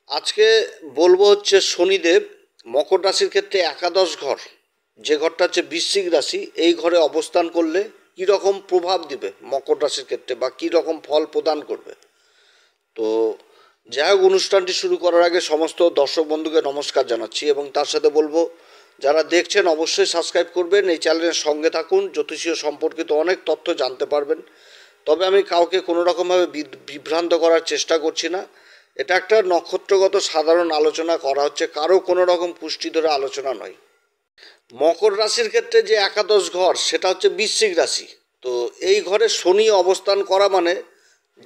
আজকে বলবো হচ্ছে শনিদেব মকর রাশির ক্ষেত্রে একাদশ ঘর, যে ঘরটা হচ্ছে বৃশ্চিক রাশি, এই ঘরে অবস্থান করলে কি রকম প্রভাব দিবে মকর রাশির ক্ষেত্রে বা কি রকম ফল প্রদান করবে। তো যাই হোক, অনুষ্ঠানটি শুরু করার আগে সমস্ত দর্শক বন্ধুকে নমস্কার জানাচ্ছি এবং তার সাথে বলবো যারা দেখছেন অবশ্যই সাবস্ক্রাইব করবেন, এই চ্যানেলের সঙ্গে থাকুন, জ্যোতিষীয় সম্পর্কিত অনেক তথ্য জানতে পারবেন। তবে আমি কাউকে কোনো রকমভাবে বিভ্রান্ত করার চেষ্টা করছি না। এটা একটা নক্ষত্রগত সাধারণ আলোচনা করা হচ্ছে, কারো কোনো রকম পুষ্টি ধরে আলোচনা নয়। মকর রাশির ক্ষেত্রে যে একাদশ ঘর সেটা হচ্ছে বৃশ্চিক রাশি। তো এই ঘরে শনি অবস্থান করা মানে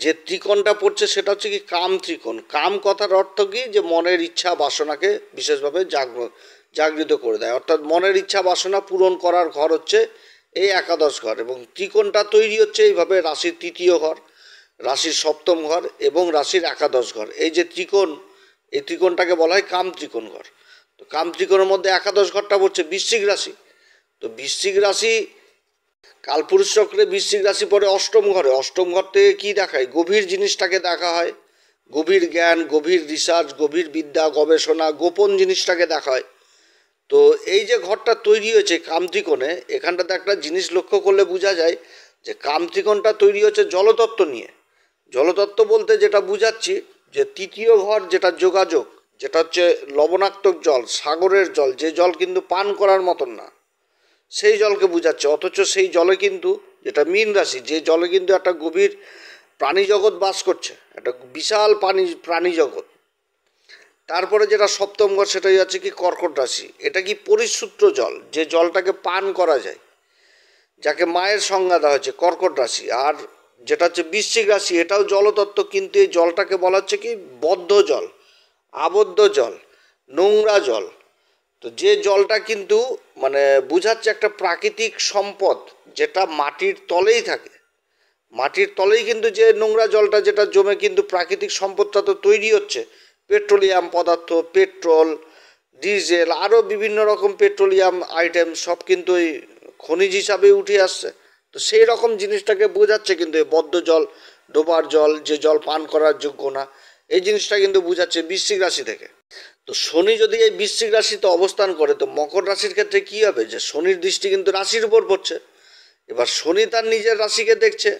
যে ত্রিকোণটা পড়ছে সেটা হচ্ছে কি কাম ত্রিকোণ। কাম কথার অর্থ কি, যে মনের ইচ্ছা বাসনাকে বিশেষভাবে জাগৃত করে দেয়, অর্থাৎ মনের ইচ্ছা বাসনা পূরণ করার ঘর হচ্ছে এই একাদশ ঘর। এবং ত্রিকোণটা তৈরি হচ্ছে এইভাবে: রাশির তৃতীয় ঘর, রাশির সপ্তম ঘর এবং রাশির একাদশ ঘর। এই যে ত্রিকোণ, এই ত্রিকোণটাকে বলা হয় কাম ত্রিকোণ ঘর। তো কাম ত্রিকোণের মধ্যে একাদশ ঘরটা পড়ছে বৃশ্চিক রাশি। তো বৃশ্চিক রাশি কালপুরুষ চক্রে বৃশ্চিক রাশি পড়ে অষ্টম ঘরে। অষ্টম ঘর থেকে কী দেখায়? গভীর জিনিসটাকে দেখা হয়, গভীর জ্ঞান, গভীর রিসার্চ, গভীর বিদ্যা, গবেষণা, গোপন জিনিসটাকে দেখা হয়। তো এই যে ঘরটা তৈরি হয়েছে কামত্রিকোণে, এখানটাতে একটা জিনিস লক্ষ্য করলে বোঝা যায় যে কামত্রিকোণটা তৈরি হচ্ছে জলতত্ত্ব নিয়ে। জলতত্ত্ব বলতে যেটা বুঝাচ্ছি, যে তৃতীয় ঘর যেটা যোগাযোগ, যেটা হচ্ছে লবণাক্তক জল, সাগরের জল, যে জল কিন্তু পান করার মতন না, সেই জলকে বোঝাচ্ছে। অথচ সেই জলে কিন্তু, যেটা মীন রাশি, যে জলে কিন্তু একটা গভীর প্রাণী জগৎ বাস করছে, একটা বিশাল প্রাণী জগৎ। তারপরে যেটা সপ্তম ঘর, সেটাই হচ্ছে কি কর্কট রাশি। এটা কি পরিশুদ্ধ জল, যে জলটাকে পান করা যায়, যাকে মায়ের সংজ্ঞা দেওয়া হয়েছে, কর্কট রাশি। আর যেটা হচ্ছে বৃশ্চিক রাশি, এটাও জলতত্ত্ব, কিন্তু এই জলটাকে বলা হচ্ছে কি বদ্ধ জল, আবদ্ধ জল, নোংরা জল। তো যে জলটা কিন্তু মানে বুঝাচ্ছে একটা প্রাকৃতিক সম্পদ, যেটা মাটির তলেই থাকে। মাটির তলেই কিন্তু যে নোংরা জলটা যেটা জমে কিন্তু প্রাকৃতিক সম্পদটা তো তৈরি হচ্ছে। পেট্রোলিয়াম পদার্থ, পেট্রোল, ডিজেল, আরও বিভিন্ন রকম পেট্রোলিয়াম আইটেম সব কিন্তু ওই খনিজ হিসাবে উঠে আসছে। তো সেই রকম জিনিসটাকে বোঝাচ্ছে কিন্তু এই বদ্ধ জল, ডোবার জল, যে জল পান করার যোগ্য না, এই জিনিসটা কিন্তু বোঝাচ্ছে বৃশ্চিক রাশি থেকে। তো শনি যদি এই বৃশ্চিক রাশিতে অবস্থান করে, তো মকর রাশির ক্ষেত্রে কী হবে, যে শনির দৃষ্টি কিন্তু রাশির উপর পড়ছে। এবার শনি তার নিজের রাশিকে দেখছে,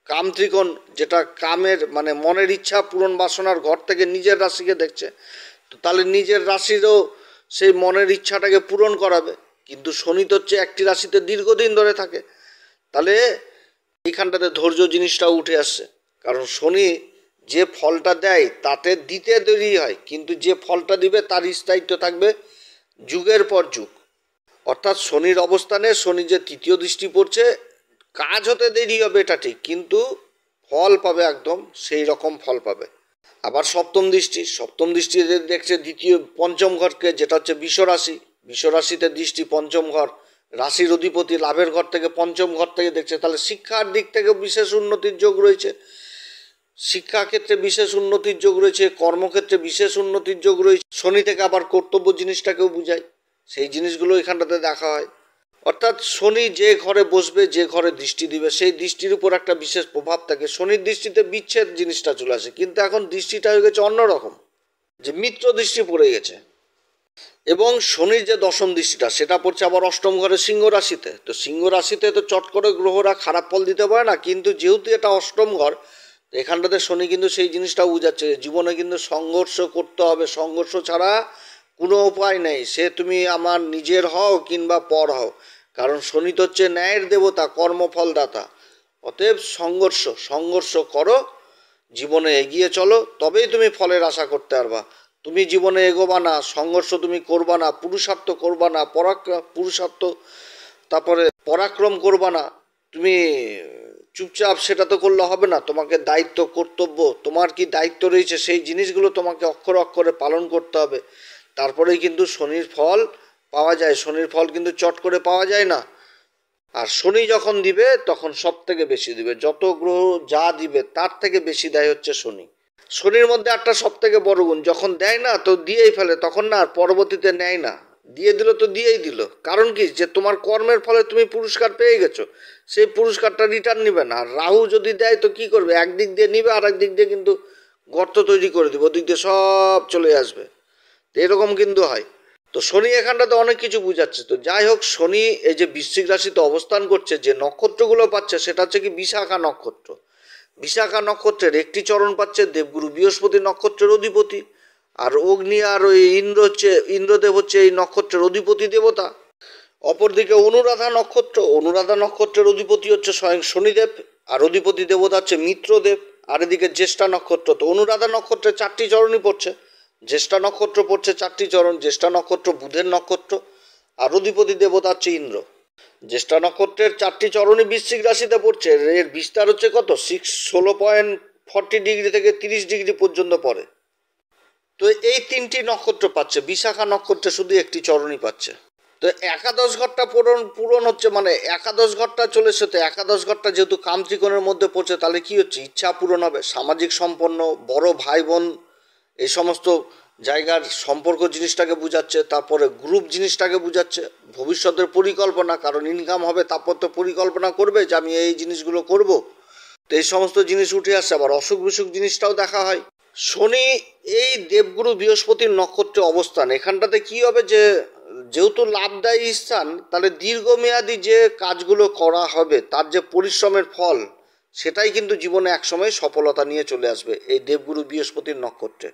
কাম ত্রিকোণ, যেটা কামের মানে মনের ইচ্ছা পূরণ বাসনার ঘর থেকে নিজের রাশিকে দেখছে। তো তাহলে নিজের রাশিরও সেই মনের ইচ্ছাটাকে পূরণ করাবে। কিন্তু শনি তো হচ্ছে একটি রাশিতে দীর্ঘদিন ধরে থাকে, তাহলে এইখানটাতে ধৈর্য জিনিসটাও উঠে আসছে। কারণ শনি যে ফলটা দেয় তাতে দিতে দেরি হয়, কিন্তু যে ফলটা দিবে তার স্থায়িত্ব থাকবে যুগের পর যুগ। অর্থাৎ শনির অবস্থানে শনি যে তৃতীয় দৃষ্টি পড়ছে, কাজ হতে দেরি হবে এটা ঠিক, কিন্তু ফল পাবে একদম সেই রকম ফল পাবে। আবার সপ্তম দৃষ্টি, সপ্তম দৃষ্টি দেখছে দ্বিতীয় পঞ্চম ঘরকে, যেটা হচ্ছে বিশ্বরাশি। বিশ্বরাশিতে দৃষ্টি পঞ্চম ঘর, রাশির অধিপতি লাভের ঘর থেকে পঞ্চম ঘর থেকে দেখছে। তাহলে শিক্ষার দিক থেকে বিশেষ উন্নতির যোগ রয়েছে, শিক্ষাক্ষেত্রে বিশেষ উন্নতির যোগ রয়েছে, কর্মক্ষেত্রে বিশেষ উন্নতির যোগ রয়েছে। শনি থেকে আবার কর্তব্য জিনিসটাকেও বুঝায়, সেই জিনিসগুলো এখানটাতে দেখা হয়। অর্থাৎ শনি যে ঘরে বসবে, যে ঘরে দৃষ্টি দিবে, সেই দৃষ্টির উপর একটা বিশেষ প্রভাব থাকে। শনির দৃষ্টিতে বিচ্ছেদ জিনিসটা চলে আসে, কিন্তু এখন দৃষ্টিটা হয়ে গেছে অন্যরকম, যে মিত্র দৃষ্টি পড়ে গেছে। এবং শনির যে দশম দৃষ্টিটা, সেটা পড়ছে আবার অষ্টম ঘরে সিংহ রাশিতে। তো সিংহ রাশিতে তো চট করে গ্রহরা খারাপ ফল দিতে পারে না, কিন্তু যেহেতু এটা অষ্টম ঘর, এখানটাতে শনি কিন্তু সেই জিনিসটা বুঝাচ্ছে, জীবনে কিন্তু সংঘর্ষ করতে হবে, সংঘর্ষ ছাড়া কোনো উপায় নেই। সে তুমি আমার নিজের হও কিংবা পর হও, কারণ শনি তো হচ্ছে ন্যায়ের দেবতা, কর্মফলদাতা। অতএব সংঘর্ষ সংঘর্ষ করো, জীবনে এগিয়ে চলো, তবেই তুমি ফলের আশা করতে পারবা। তুমি জীবনে এগোবা না, সংঘর্ষ তুমি করবা না, পুরুষার্থ করবা না, পুরুষার্থ তারপরে পরাক্রম করবা না, তুমি চুপচাপ সেটা তো করলে হবে না। তোমাকে দায়িত্ব, কর্তব্য, তোমার কি দায়িত্ব রয়েছে সেই জিনিসগুলো তোমাকে অক্ষরে অক্ষরে পালন করতে হবে। তারপরেই কিন্তু শনির ফল পাওয়া যায়। শনির ফল কিন্তু চট করে পাওয়া যায় না। আর শনি যখন দিবে তখন সব থেকে বেশি দিবে, যত গ্রহ যা দিবে তার থেকে বেশি দেয় হচ্ছে শনি। শনির মধ্যে একটা সব থেকে বড় গুণ, যখন দেয় না তো দিয়েই ফেলে, তখন না আর পরবর্তীতে নেয় না। দিয়ে দিল তো দিয়েই দিল, কারণ কি, যে তোমার কর্মের ফলে তুমি পুরস্কার পেয়ে গেছো, সেই পুরস্কারটা রিটার্ন নিবে না। আর রাহু যদি দেয় তো কি করবে, একদিক দিয়ে নিবে আর একদিক দিয়ে কিন্তু গর্ত তৈরি করে দেবে, ওদিক দিয়ে সব চলে আসবে। তো এরকম কিন্তু হয়। তো শনি এখানটাতে অনেক কিছু বুঝাচ্ছে। তো যাই হোক, শনি এই যে বৃশ্চিক রাশিতে অবস্থান করছে, যে নক্ষত্রগুলো পাচ্ছে সেটা হচ্ছে কি বিশাখা নক্ষত্র। বিশাখা নক্ষত্রের একটি চরণ পাচ্ছে দেবগুরু বৃহস্পতি নক্ষত্রের অধিপতি, আর অগ্নি আর ওই ইন্দ্র হচ্ছে, ইন্দ্রদেব হচ্ছে এই নক্ষত্রের অধিপতি দেবতা। অপরদিকে অনুরাধা নক্ষত্র, অনুরাধা নক্ষত্রের অধিপতি হচ্ছে স্বয়ং শনিদেব, আর অধিপতি দেবতা হচ্ছে মিত্রদেব। আর এদিকে জ্যেষ্ঠা নক্ষত্র, তো অনুরাধা নক্ষত্রের 4টি চরণই পড়ছে, জ্যেষ্ঠা নক্ষত্র পড়ছে 4টি চরণ, জ্যেষ্ঠা নক্ষত্র বুধের নক্ষত্র, আর অধিপতি দেবতা হচ্ছে ইন্দ্র। জ্যেষ্ঠা নক্ষত্রের 4টি চরণই বৃশ্চিক রাশিতে পড়ছে। এর বিস্তার হচ্ছে কত 16.40 ডিগ্রি থেকে 30 ডিগ্রি পর্যন্ত পড়ে। তো এই 3টি নক্ষত্র পাচ্ছে, বিশাখা নক্ষত্রে শুধু একটি চরণই পাচ্ছে। তো একাদশ ঘরটা পূরণ হচ্ছে, মানে একাদশ ঘরটা চলেছে। তো একাদশ ঘরটা যেহেতু কামত্রিকোণের মধ্যে পড়ছে, তাহলে কি হচ্ছে, ইচ্ছা পূরণ হবে, সামাজিক সম্পন্ন, বড় ভাই বোন, এই সমস্ত জায়গার সম্পর্ক জিনিসটাকে বুঝাচ্ছে। তারপরে গ্রুপ জিনিসটাকে বুঝাচ্ছে, ভবিষ্যতের পরিকল্পনা, কারণ ইনকাম হবে, তারপর তো পরিকল্পনা করবে যে আমি এই জিনিসগুলো করব। তো এই সমস্ত জিনিস উঠে আসছে। আবার অসুখ বিসুখ জিনিসটাও দেখা হয়। শনি এই দেবগুরু বৃহস্পতির নক্ষত্রে অবস্থান, এখানটাতে কি হবে, যে যেহেতু লাভদায়ী স্থান, তাহলে দীর্ঘমেয়াদী যে কাজগুলো করা হবে তার যে পরিশ্রমের ফল, সেটাই কিন্তু জীবনে একসময় সফলতা নিয়ে চলে আসবে এই দেবগুরু বৃহস্পতির নক্ষত্রে।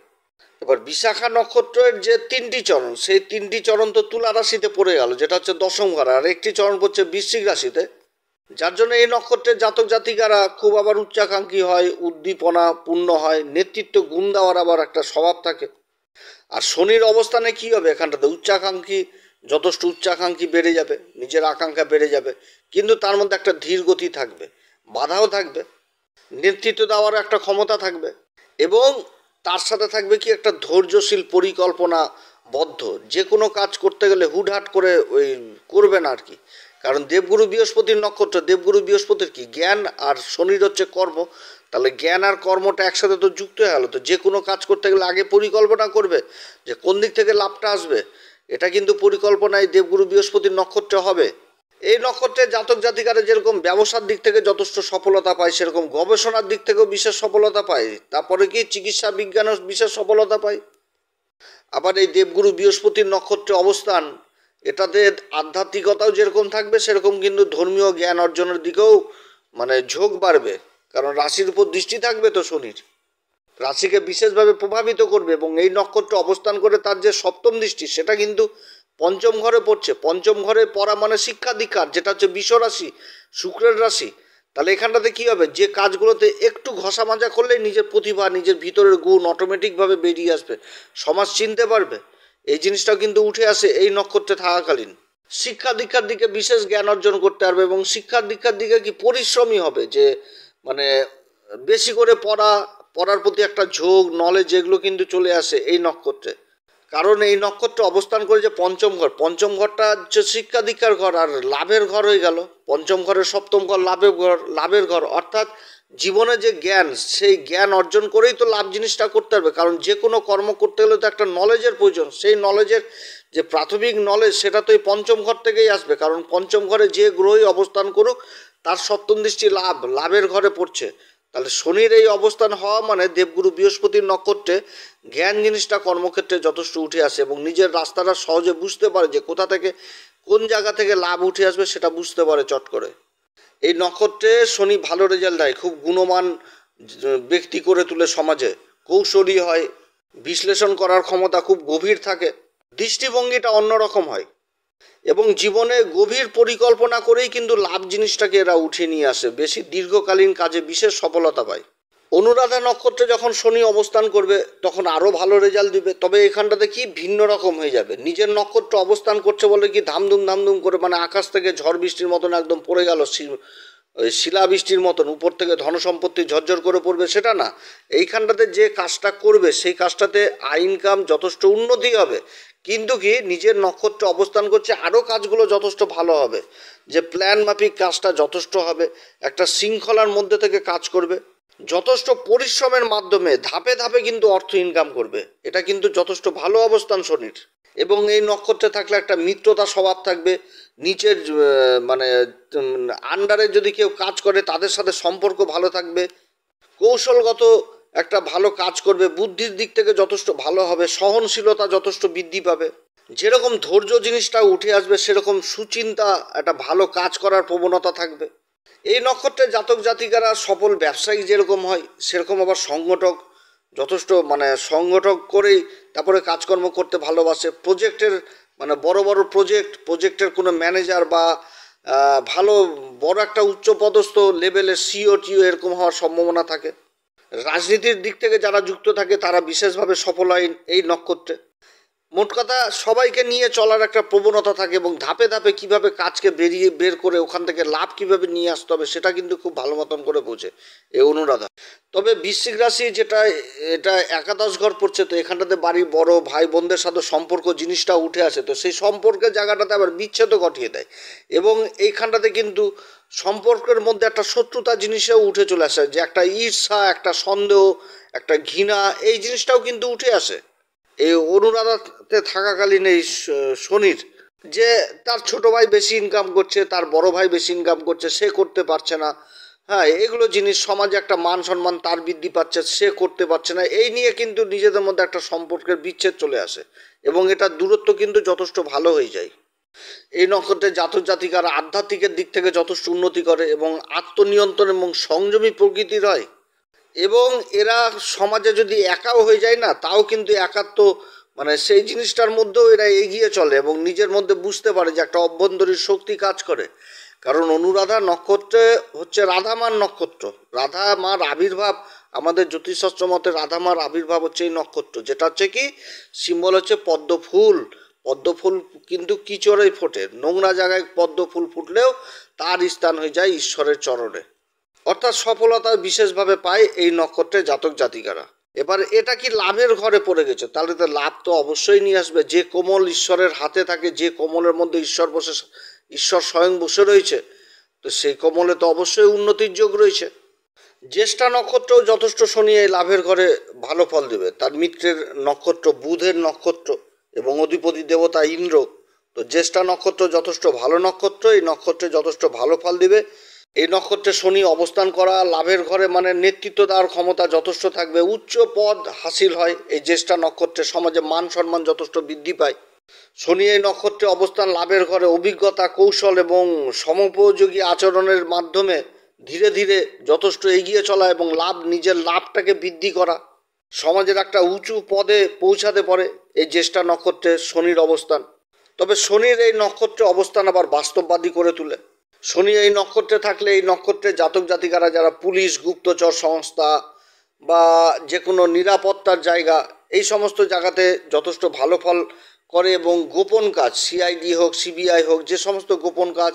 এবার বিশাখা নক্ষত্রের যে 3টি চরণ, সেই 3টি চরণ তো তুলা রাশিতে পড়ে গেল, যেটা হচ্ছে দশম ঘর, আর একটি চরণ পড়ছে বৃশ্চিক রাশিতে। যার জন্য এই নক্ষত্রের জাতক জাতিকারা খুব আবার উচ্চাকাঙ্ক্ষী হয়, উদ্দীপনা পূর্ণ হয়, নেতৃত্ব গুণ দেওয়ার আবার একটা স্বভাব থাকে। আর শনির অবস্থানে কি হবে, এখানটাতে উচ্চাকাঙ্ক্ষী, যথেষ্ট উচ্চাকাঙ্ক্ষী বেড়ে যাবে, নিজের আকাঙ্ক্ষা বেড়ে যাবে, কিন্তু তার মধ্যে একটা ধীর গতি থাকবে, বাধাও থাকবে, নেতৃত্ব দেওয়ার একটা ক্ষমতা থাকবে, এবং তার সাথে থাকবে কি একটা ধৈর্যশীল পরিকল্পনা বদ্ধ। যে কোনো কাজ করতে গেলে হুটহাট করে ওই করবে না আর কি। কারণ দেবগুরু বৃহস্পতির নক্ষত্র, দেবগুরু বৃহস্পতির কি জ্ঞান, আর শনির হচ্ছে কর্ম। তাহলে জ্ঞান আর কর্মটা একসাথে তো যুক্ত হয়ে গেল। তো যে কোনো কাজ করতে গেলে আগে পরিকল্পনা করবে যে কোন দিক থেকে লাভটা আসবে। এটা কিন্তু পরিকল্পনায় দেবগুরু বৃহস্পতির নক্ষত্রে হবে। এই নক্ষত্রের জাতক জাতিকারা যেরকম ব্যবসার দিক থেকে যথেষ্ট সফলতা পায়, সেরকম গবেষণার দিক থেকেও বিশেষ সফলতা পায়। তারপরে কি চিকিৎসা বিজ্ঞানেও বিশেষ সফলতা পায়। আবার এই দেবগুরু বৃহস্পতির নক্ষত্রে অবস্থান, এটাতে আধ্যাত্মিকতাও যেরকম থাকবে, সেরকম কিন্তু ধর্মীয় জ্ঞান অর্জনের দিকেও মানে ঝোঁক বাড়বে। কারণ রাশির উপর দৃষ্টি থাকবে তো শনির, রাশিকে বিশেষভাবে প্রভাবিত করবে। এবং এই নক্ষত্র অবস্থান করে তার যে সপ্তম দৃষ্টি, সেটা কিন্তু পঞ্চম ঘরে পড়ছে। পঞ্চম ঘরে পড়া মানে শিক্ষা দীক্ষার, যেটা হচ্ছে বিষ রাশি, শুক্রের রাশি। তাহলে এখানটাতে কী হবে, যে কাজগুলোতে একটু ঘষা মাজা করলেই নিজের প্রতিভা, নিজের ভিতরের গুণ অটোমেটিকভাবে বেরিয়ে আসবে, সমাজ চিনতে পারবে। এই জিনিসটাও কিন্তু উঠে আসে এই নক্ষত্রে থাকাকালীন। শিক্ষা দীক্ষার দিকে বিশেষ জ্ঞান অর্জন করতে পারবে, এবং শিক্ষা দীক্ষার দিকে কি পরিশ্রমী হবে, যে মানে বেশি করে পড়ার প্রতি একটা ঝোঁক, নলেজ, এগুলো কিন্তু চলে আসে এই নক্ষত্রে। কারণ এই নক্ষত্র অবস্থান করে যে পঞ্চম ঘর, পঞ্চম ঘরটা হচ্ছে শিক্ষা দীক্ষার ঘর আর লাভের ঘর হয়ে গেল। পঞ্চম ঘরের সপ্তম ঘর লাভের ঘর, অর্থাৎ জীবনে যে জ্ঞান, সেই জ্ঞান অর্জন করেই তো লাভ জিনিসটা করতে হবে। কারণ যে কোনো কর্ম করতে গেলে তো একটা নলেজের প্রয়োজন। সেই নলেজের যে প্রাথমিক নলেজ, সেটা তো এই পঞ্চম ঘর থেকেই আসবে। কারণ পঞ্চম ঘরে যে গ্রহই অবস্থান করুক, তার সপ্তম দৃষ্টি লাভের ঘরে পড়ছে। তাহলে শনির এই অবস্থান হওয়া মানে দেবগুরু বৃহস্পতির নক্ষত্রে জ্ঞান জিনিসটা কর্মক্ষেত্রে যথেষ্ট উঠে আসে, এবং নিজের রাস্তাটা সহজে বুঝতে পারে, যে কোথা থেকে কোন জায়গা থেকে লাভ উঠে আসবে সেটা বুঝতে পারে চট করে। এই নক্ষত্রে শনি ভালো রেজাল্ট দেয়, খুব গুণমান ব্যক্তি করে তুলে সমাজে, কৌশলী হয়, বিশ্লেষণ করার ক্ষমতা খুব গভীর থাকে, দৃষ্টিভঙ্গিটা অন্যরকম হয়, এবং জীবনে গভীর পরিকল্পনা করেই কিন্তু লাভ জিনিসটাকে এরা উঠিয়ে নিয়ে আসে, বেশি দীর্ঘকালীন কাজে বিশেষ সফলতা পায়। অনুরাধা নক্ষত্রে যখন শনি অবস্থান করবে, তখন আরও ভালো রেজাল্ট দিবে। তবে এখানটাতে কি ভিন্ন রকম হয়ে যাবে, নিজের নক্ষত্র অবস্থান করছে বলে কি ধামধুম করে, মানে আকাশ থেকে ঝড় বৃষ্টির মতন একদম পড়ে গেল, ওই শিলাবৃষ্টির মতন উপর থেকে ধন সম্পত্তি ঝরঝর করে পড়বে, সেটা না। এইখানটাতে যে কাজটা করবে, সেই কাজটাতে ইনকাম যথেষ্ট উন্নতি হবে, কিন্তু কি নিজের নক্ষত্র অবস্থান করছে, আরও কাজগুলো যথেষ্ট ভালো হবে, যে প্ল্যান মাফিক কাজটা যথেষ্ট হবে, একটা শৃঙ্খলার মধ্যে থেকে কাজ করবে, যথেষ্ট পরিশ্রমের মাধ্যমে ধাপে ধাপে কিন্তু অর্থ ইনকাম করবে। এটা কিন্তু যথেষ্ট ভালো অবস্থান শনির। এবং এই নক্ষত্রে থাকলে একটা মিত্রতা স্বভাব থাকবে, নিচের মানে আন্ডারে যদি কেউ কাজ করে তাদের সাথে সম্পর্ক ভালো থাকবে, কৌশলগত একটা ভালো কাজ করবে, বুদ্ধির দিক থেকে যথেষ্ট ভালো হবে, সহনশীলতা যথেষ্ট বৃদ্ধি পাবে, যেরকম ধৈর্য জিনিসটা উঠে আসবে সেরকম সুচিন্তা, একটা ভালো কাজ করার প্রবণতা থাকবে। এই নক্ষত্রের জাতক জাতিকারা সফল ব্যবসায়ী যেরকম হয় সেরকম আবার সংগঠক, যথেষ্ট সংগঠক করেই তারপরে কাজকর্ম করতে ভালোবাসে। প্রজেক্টের বড় বড় প্রজেক্টের কোনো ম্যানেজার বা ভালো বড় একটা উচ্চপদস্থ লেভেলের সিও টিও এরকম হওয়ার সম্ভাবনা থাকে। রাজনীতির দিক থেকে যারা যুক্ত থাকে তারা বিশেষভাবে সফল হয় এই নক্ষত্রে। মোট কথা সবাইকে নিয়ে চলার একটা প্রবণতা থাকে এবং ধাপে ধাপে কিভাবে কাজকে বের করে ওখান থেকে লাভ কিভাবে নিয়ে আসতে হবে সেটা কিন্তু খুব ভালো মতন করে বোঝে এই অনুরাধা। তবে বৃশ্চিক রাশি যেটা, এটা একাদশ ঘর পড়ছে, তো এখানটাতে বাড়ির বড় ভাই বোনদের সাথে সম্পর্ক জিনিসটা উঠে আসে, তো সেই সম্পর্কের জায়গাটাতে আবার বিচ্ছেদও ঘটিয়ে দেয় এবং এইখানটাতে কিন্তু সম্পর্কের মধ্যে একটা শত্রুতা জিনিসও উঠে চলে আসে, যে একটা ঈর্ষা, একটা সন্দেহ, একটা ঘৃণা, এই জিনিসটাও কিন্তু উঠে আসে এই অনুরাধাতে থাকাকালীন। এই শনির যে তার ছোট ভাই বেশি ইনকাম করছে, তার বড় ভাই বেশি ইনকাম করছে, সে করতে পারছে না, হ্যাঁ এগুলো জিনিস, সমাজে একটা মান সম্মান তার বৃদ্ধি পাচ্ছে, সে করতে পারছে না, এই নিয়ে কিন্তু নিজেদের মধ্যে একটা সম্পর্কের বিচ্ছেদ চলে আসে এবং এটা দূরত্ব কিন্তু যথেষ্ট ভালো হয়ে যায়। এই নক্ষত্রের জাতক জাতিকারা আধ্যাত্মিকের দিক থেকে যথেষ্ট উন্নতি করে এবং আত্মনিয়ন্ত্রণ এবং সংযমী প্রকৃতির হয় এবং এরা সমাজে যদি একাও হয়ে যায় না, তাও কিন্তু একাত্ম সেই জিনিসটার মধ্যেও এরা এগিয়ে চলে এবং নিজের মধ্যে বুঝতে পারে যে একটা অভ্যন্তরীণ শক্তি কাজ করে। কারণ অনুরাধা নক্ষত্রে হচ্ছে রাধামার নক্ষত্র, রাধা মার আবির্ভাব, আমাদের জ্যোতিষশাস্ত্র মতে রাধা মার আবির্ভাব হচ্ছে এই নক্ষত্র, যেটা হচ্ছে কি সিম্বল হচ্ছে পদ্ম ফুল। পদ্ম ফুল কিন্তু কিচড়েই ফোটে, নোংরা জায়গায় পদ্ম ফুল ফুটলেও তার স্থান হয়ে যায় ঈশ্বরের চরণে, অর্থাৎ সফলতা বিশেষভাবে পায় এই নক্ষত্রের জাতক জাতিকারা। এবার এটা কি লাভের ঘরে পড়ে গেছে, তাহলে তো লাভ তো অবশ্যই নিয়ে আসবে। যে কোমল ঈশ্বরের হাতে থাকে, যে কোমলের মধ্যে ঈশ্বর স্বয়ং বসে রয়েছে, তো সেই কমলে তো অবশ্যই উন্নতির যোগ রয়েছে। জ্যেষ্ঠা নক্ষত্রও যথেষ্ট শনি এই লাভের ঘরে ভালো ফল দেবে, তার মিত্রের নক্ষত্র, বুধের নক্ষত্র এবং অধিপতি দেবতা ইন্দ্র, তো জ্যেষ্ঠা নক্ষত্র যথেষ্ট ভালো নক্ষত্র, এই নক্ষত্রে যথেষ্ট ভালো ফল দিবে। এই নক্ষত্রে শনি অবস্থান করা লাভের ঘরে নেতৃত্ব দেওয়ার ক্ষমতা যথেষ্ট থাকবে, উচ্চ পদ হাসিল হয় এই জ্যেষ্ঠা নক্ষত্রে, সমাজে মান সম্মান যথেষ্ট বৃদ্ধি পায়। শনি এই নক্ষত্রে অবস্থান লাভের ঘরে অভিজ্ঞতা, কৌশল এবং সমোপযোগী আচরণের মাধ্যমে ধীরে ধীরে যথেষ্ট এগিয়ে চলা এবং নিজের লাভটাকে বৃদ্ধি করা, সমাজের একটা উঁচু পদে পৌঁছাতে পারে এই জ্যেষ্ঠা নক্ষত্রে শনির অবস্থান। তবে শনির এই নক্ষত্রে অবস্থান আবার বাস্তববাদী করে তোলে। শনি এই নক্ষত্রে থাকলে এই নক্ষত্রের জাতক জাতিকারা যারা পুলিশ, গুপ্তচর সংস্থা বা যে কোনো নিরাপত্তার জায়গা, এই সমস্ত জায়গাতে যথেষ্ট ভালো ফল করে এবং গোপন কাজ, সিআইডি হোক, সিবিআই হোক, যে সমস্ত গোপন কাজ,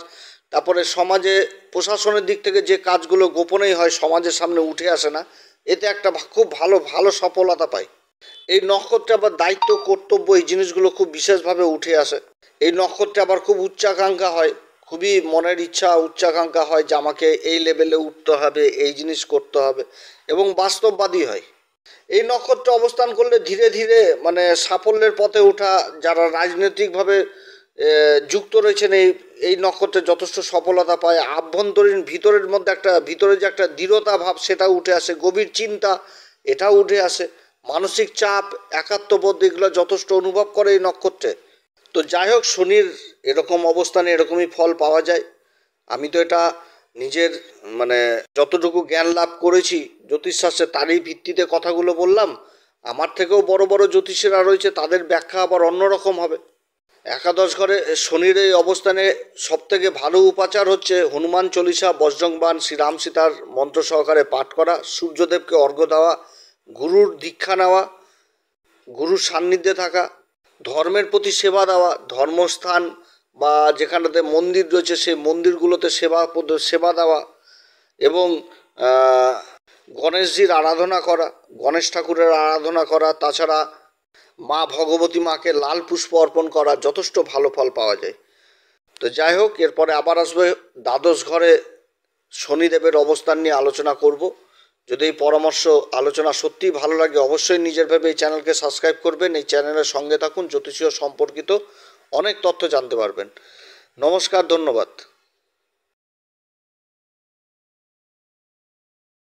তারপরে সমাজে প্রশাসনের দিক থেকে যে কাজগুলো গোপনেই হয়, সমাজের সামনে উঠে আসে না, এতে একটা খুব ভালো সফলতা পায়। এই নক্ষত্রে আবার দায়িত্ব, কর্তব্য, এই জিনিসগুলো খুব বিশেষভাবে উঠে আসে। এই নক্ষত্রে আবার খুব উচ্চাকাঙ্ক্ষা হয়, খুবই মনের ইচ্ছা, উচ্চাকাঙ্ক্ষা হয় যে আমাকে এই লেভেলে উঠতে হবে, এই জিনিস করতে হবে এবং বাস্তববাদী হয়। এই নক্ষত্রে অবস্থান করলে ধীরে ধীরে সাফল্যের পথে ওঠা, যারা রাজনৈতিকভাবে যুক্ত রয়েছেন এই নক্ষত্রে যথেষ্ট সফলতা পায়। আভ্যন্তরীণ ভিতরের মধ্যে ভিতরে যে একটা দৃঢ়তা ভাব সেটা উঠে আসে, গভীর চিন্তা এটাও উঠে আসে, মানসিক চাপ, একাত্মবোধ এগুলো যথেষ্ট অনুভব করে এই নক্ষত্রে। তো যাই হোক, শনির এরকম অবস্থানে এরকমই ফল পাওয়া যায়। আমি তো এটা নিজের যতটুকু জ্ঞান লাভ করেছি জ্যোতিষশাস্ত্রে তারই ভিত্তিতে কথাগুলো বললাম। আমার থেকেও বড় বড় জ্যোতিষীরা রয়েছে, তাদের ব্যাখ্যা আবার অন্যরকম হবে। একাদশ ঘরে শনির এই অবস্থানে সবথেকে ভালো উপাচার হচ্ছে হনুমান চল্লিশা, বজরংবাণ, শ্রীরাম সীতার মন্ত্র সহকারে পাঠ করা, সূর্যদেবকে অর্ঘ্য দেওয়া, গুরুর দীক্ষা নেওয়া, গুরুর সান্নিধ্যে থাকা, ধর্মের প্রতি সেবা দেওয়া, ধর্মস্থান বা যেখানটাতে মন্দির রয়েছে সেই মন্দিরগুলোতে সেবা দেওয়া এবং গণেশজির আরাধনা করা, গণেশ ঠাকুরের আরাধনা করা, তাছাড়া মা ভগবতী মাকে লাল পুষ্প অর্পণ করা, যথেষ্ট ভালো ফল পাওয়া যায়। তো যাই হোক, এরপরে আবার আসবে দ্বাদশ ঘরে শনিদেবের অবস্থান নিয়ে আলোচনা করব। যদি এই পরামর্শ আলোচনা সত্যিই ভালো লাগে, অবশ্যই নিজের ভেবে এই চ্যানেলকে সাবস্ক্রাইব করবেন, এই চ্যানেলের সঙ্গে থাকুন, জ্যোতিষীয় সম্পর্কিত অনেক তথ্য জানতে পারবেন। নমস্কার, ধন্যবাদ।